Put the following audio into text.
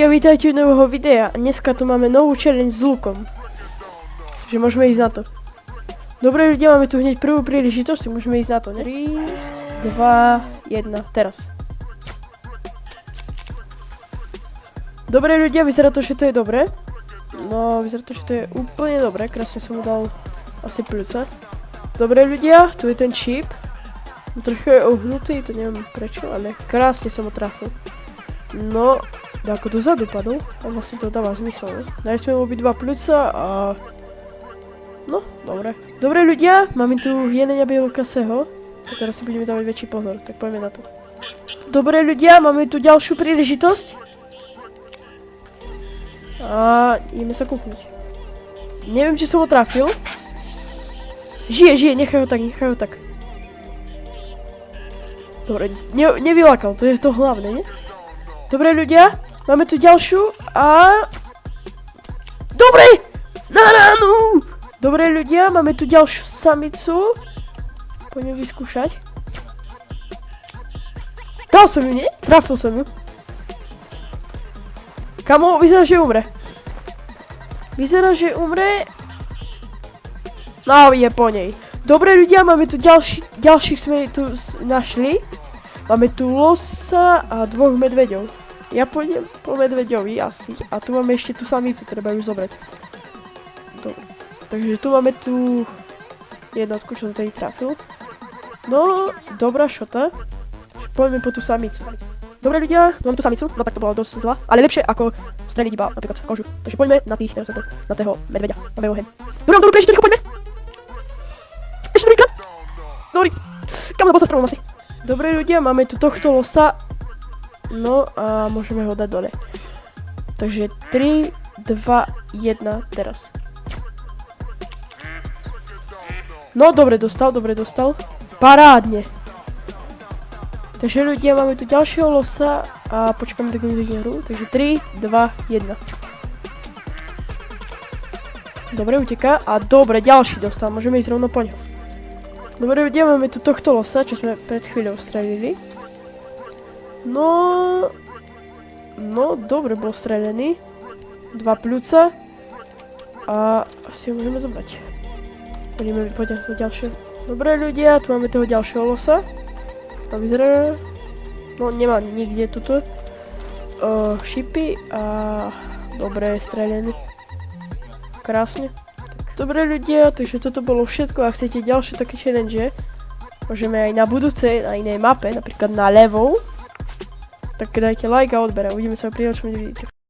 vítajte u nového videa. Dneska tu máme novú challenge s lukom. Takže môžeme ísť na to. Dobre ľudia, máme tu hneď prvú príležitosť, môžeme ísť na to, ne? 3, 2, 1, teraz. Dobre ľudia, vyzerá to, že to je dobre. No, vyzerá to, že to je úplne dobre. Krásne som mu dal asi pľúca. Dobre ľudia, tu je ten čip. Trochu je ohnutý, to neviem prečo, ale krásne som ho trafil. No, ako dozadu padol, a vlastne to dáva zmysel, ne? Dali sme mu obidva pľúca a... No, dobre. Dobre ľudia, máme tu jelenia bielokasého. A teraz si budeme dávať väčší pozor, tak poďme na to. Dobre ľudia, máme tu ďalšiu príležitosť. A ideme sa kúknuť. Neviem, či som ho trafil. Žije, nechaj ho tak. Dobre, nevylákal, to je to hlavné, ne? Dobre ľudia, máme tu ďalšiu a... Dobre! Na ránu! Dobre ľudia, máme tu ďalšiu samicu. Poďme vyskúšať. Dal som ju, nie? Trafil som ju. Kamo, vyzerá, že umre. No, je po nej. Dobre ľudia, máme tu ďalších sme tu našli. Máme tu losa a dvoch medveďov. Ja pôjdem po medveďovi asi. A tu máme ešte tú samicu, treba ju zobrať. Dobre. Takže tu máme tú jednotku, čo som tady trafil. No, dobrá šota. Poďme po tú samicu. Dobre ľudia, máme tú samicu, no tak to bola dosť zlá. Ale lepšie ako streliť iba napríklad kožu. Takže poďme na tého medveďa. Máme oheň. Dobre, ešte rýchlo poďme. Ešte druhýkrát. Dobrý. Kam sa stromom asi. Dobre ľudia, máme tu tohto losa. No a môžeme ho dať dole. Takže 3, 2, 1, teraz. No, dobre dostal. Parádne. Takže ľudia, máme tu ďalšieho losa a počkáme takú hru. Takže 3, 2, 1. Dobre, uteká. A dobre, ďalší dostal. Môžeme ísť rovno po ňo. Dobre ľudia, máme tu tohto losa, čo sme pred chvíľou strelili. No, dobre, bol strelený. 2 pľúca. A asi ho môžeme zobrať. Poďme po ďalšie. Dobre ľudia, tu máme toho ďalšieho losa. To vyzerá... No, nemá nikde tuto šipy a... Dobre, strelený. Krásne. Dobre ľudia, takže toto bolo všetko. Ak chcete ďalšie také challenge, môžeme aj na budúcej, na inej mape, napríklad na ľavou. Tak dajte like a odber a uvidíme sa pri ďalšom videu.